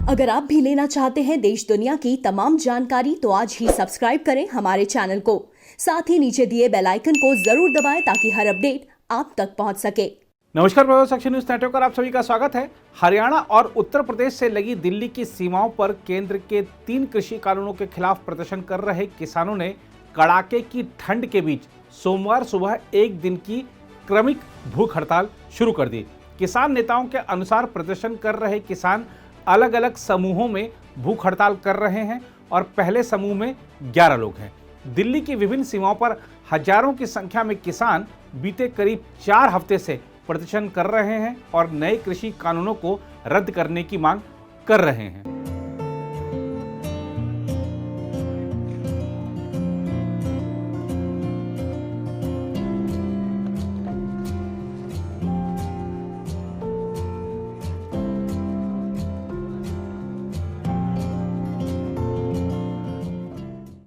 अगर आप भी लेना चाहते हैं देश दुनिया की तमाम जानकारी तो आज ही सब्सक्राइब करें हमारे चैनल को। साथ ही नीचे दिए बेल आइकन को जरूर दबाएं ताकि हर अपडेट आप तक पहुंच सके। नमस्कार, प्रभात सेक्शन न्यूज नेटवर्क पर आप सभी का स्वागत है। हरियाणा और उत्तर प्रदेश से लगी दिल्ली की सीमाओं पर केंद्र के 3 कृषि कानूनों के खिलाफ प्रदर्शन कर रहे किसानों ने कड़ाके की ठंड के बीच सोमवार सुबह एक दिन की क्रमिक भूख हड़ताल शुरू कर दी। किसान नेताओं के अनुसार प्रदर्शन कर रहे किसान अलग अलग समूहों में भूख हड़ताल कर रहे हैं और पहले समूह में 11 लोग हैं। दिल्ली की विभिन्न सीमाओं पर हजारों की संख्या में किसान बीते करीब 4 हफ्ते से प्रदर्शन कर रहे हैं और नए कृषि कानूनों को रद्द करने की मांग कर रहे हैं।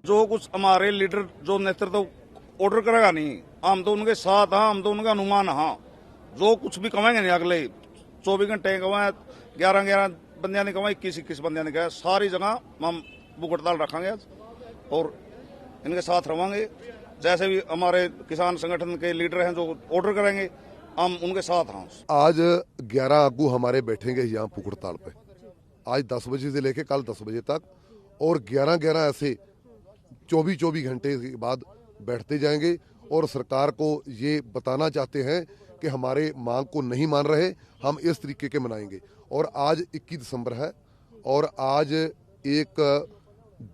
जो कुछ हमारे लीडर जो नेतृत्व ऑर्डर करेगा नहीं, हम तो उनके साथ हैं, हम तो उनका अनुमान हाँ। जो कुछ भी कमाएंगे नहीं, अगले 24 घंटे कमाए 11 बंदियां ने कमाए, 21 बंदियां ने कहा, सारी जगह हम भूख हड़ताल रखेंगे और इनके साथ रहेंगे। जैसे भी हमारे किसान संगठन के लीडर हैं जो ऑर्डर करेंगे, हम उनके साथ हैं। आज 11 आगू हमारे बैठेंगे यहाँ भूख हड़ताल पे, आज 10 बजे से लेकर कल 10 बजे तक, और 11 ऐसे 24 घंटे के बाद बैठते जाएंगे और सरकार को ये बताना चाहते हैं कि हमारे मांग को नहीं मान रहे, हम इस तरीके के मनाएंगे। और आज 21 दिसंबर है और आज एक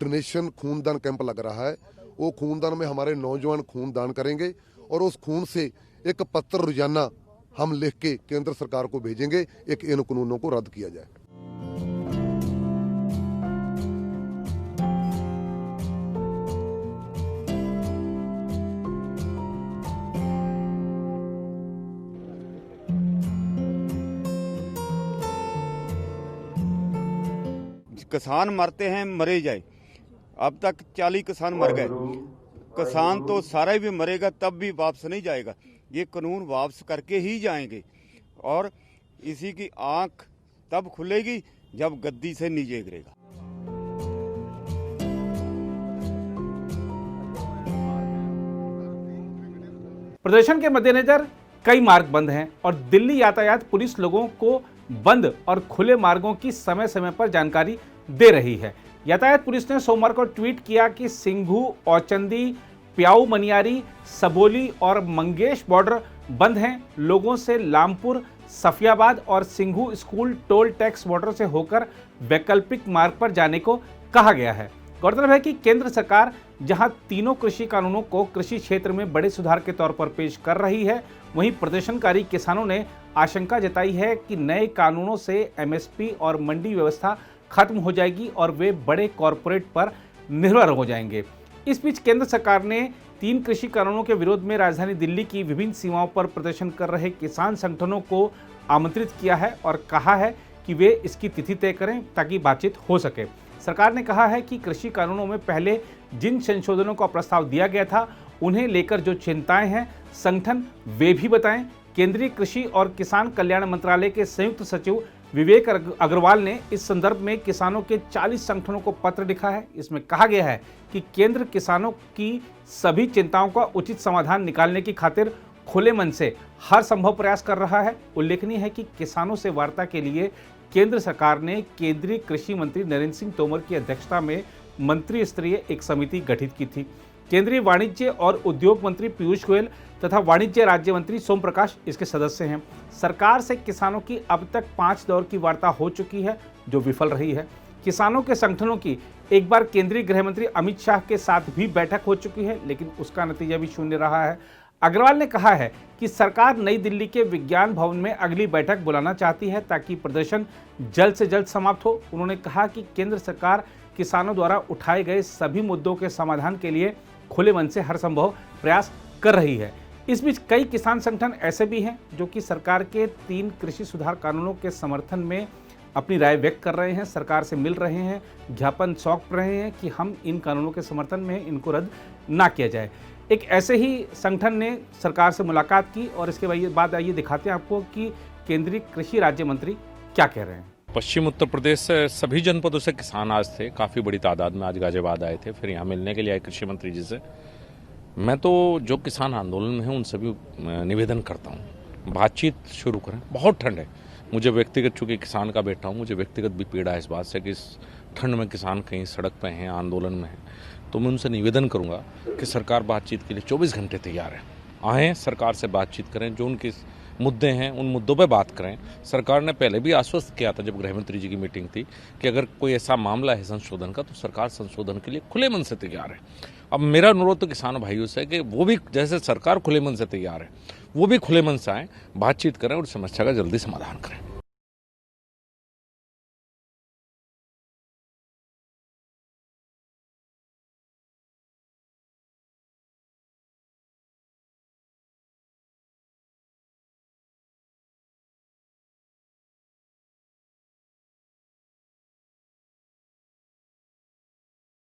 डोनेशन खूनदान कैंप लग रहा है। वो खूनदान में हमारे नौजवान खूनदान करेंगे और उस खून से एक पत्र रोजाना हम लिख के केंद्र सरकार को भेजेंगे, एक इन कानूनों को रद्द किया जाए। किसान मरते हैं, मरे जाए। अब तक 40 किसान मर गए। किसान तो सारा भी मरेगा तब भी वापस नहीं जाएगा। ये कानून वापस करके ही जाएंगे और इसी की आंख तब खुलेगी जब गद्दी से नीचे गिरेगा। प्रदर्शन के मद्देनजर कई मार्ग बंद हैं और दिल्ली यातायात पुलिस लोगों को बंद और खुले मार्गों की समय समय पर जानकारी दे रही है। यातायात पुलिस ने सोमवार को ट्वीट किया कि सिंघू, औचंदी, प्याऊ मनियारी, सबोली और मंगेश बॉर्डर बंद हैं। लोगों से लामपुर, सफियाबाद और Singhu school toll tax border से होकर वैकल्पिक मार्ग पर जाने को कहा गया है। गौरतलब है कि केंद्र सरकार जहां तीनों कृषि कानूनों को कृषि क्षेत्र में बड़े सुधार के तौर पर पेश कर रही है, वहीं प्रदर्शनकारी किसानों ने आशंका जताई है कि नए कानूनों से एमएसपी और मंडी व्यवस्था खत्म हो जाएगी और वे बड़े कॉरपोरेट पर निर्भर हो जाएंगे। इस बीच केंद्र सरकार ने 3 कृषि कानूनों के विरोध में राजधानी दिल्ली की विभिन्न सीमाओं पर प्रदर्शन कर रहे किसान संगठनों को आमंत्रित किया है और कहा है कि वे इसकी तिथि तय करें ताकि बातचीत हो सके। सरकार ने कहा है कि कृषि कानूनों में पहले जिन संशोधनों का प्रस्ताव दिया गया था उन्हें लेकर जो चिंताएं हैं संगठन वे भी बताएं। केंद्रीय कृषि और किसान कल्याण मंत्रालय के संयुक्त सचिव विवेक अग्रवाल ने इस संदर्भ में किसानों के 40 संगठनों को पत्र लिखा है। इसमें कहा गया है कि केंद्र किसानों की सभी चिंताओं का उचित समाधान निकालने की खातिर खुले मन से हर संभव प्रयास कर रहा है। उल्लेखनीय है कि किसानों से वार्ता के लिए केंद्र सरकार ने केंद्रीय कृषि मंत्री नरेंद्र सिंह तोमर की अध्यक्षता में मंत्री स्तरीय एक समिति गठित की थी। केंद्रीय वाणिज्य और उद्योग मंत्री पीयूष गोयल तथा वाणिज्य राज्य मंत्री सोम प्रकाश इसके सदस्य हैं। सरकार से किसानों की अब तक 5 दौर की वार्ता हो चुकी है जो विफल रही है। किसानों के संगठनों की एक बार केंद्रीय गृह मंत्री अमित शाह के साथ भी बैठक हो चुकी है, लेकिन उसका नतीजा भी शून्य रहा है। अग्रवाल ने कहा है कि सरकार नई दिल्ली के विज्ञान भवन में अगली बैठक बुलाना चाहती है ताकि प्रदर्शन जल्द से जल्द समाप्त हो। उन्होंने कहा कि केंद्र सरकार किसानों द्वारा उठाए गए सभी मुद्दों के समाधान के लिए खुले मन से हर संभव प्रयास कर रही है। इस बीच कई किसान संगठन ऐसे भी हैं जो कि सरकार के 3 कृषि सुधार कानूनों के समर्थन में अपनी राय व्यक्त कर रहे हैं, सरकार से मिल रहे हैं, ज्ञापन सौंप रहे हैं कि हम इन कानूनों के समर्थन में इनको रद्द ना किया जाए। एक ऐसे ही संगठन ने सरकार से मुलाकात की और इसके बाद आइए दिखाते हैं आपको कि केंद्रीय कृषि राज्य मंत्री क्या कह रहे हैं। पश्चिम उत्तर प्रदेश से सभी जनपदों से किसान आज थे, काफ़ी बड़ी तादाद में आज गाजियाबाद आए थे, फिर यहाँ मिलने के लिए आए कृषि मंत्री जी से। मैं तो जो किसान आंदोलन में हैं उन सभी निवेदन करता हूँ, बातचीत शुरू करें। बहुत ठंड है, मुझे व्यक्तिगत, चूँकि किसान का बेटा हूँ, मुझे व्यक्तिगत भी पीड़ा है इस बात से कि इस ठंड में किसान कहीं सड़क पे हैं, आंदोलन में हैं। तो मैं उनसे निवेदन करूँगा कि सरकार बातचीत के लिए 24 घंटे तैयार है। आएँ, सरकार से बातचीत करें, जो उनके मुद्दे हैं उन मुद्दों पे बात करें। सरकार ने पहले भी आश्वस्त किया था जब गृह मंत्री जी की मीटिंग थी कि अगर कोई ऐसा मामला है संशोधन का तो सरकार संशोधन के लिए खुले मन से तैयार है। अब मेरा अनुरोध तो किसान भाइयों से है कि वो भी जैसे सरकार खुले मन से तैयार है, वो भी खुले मन से आएँ, बातचीत करें और समस्या का जल्दी समाधान करें।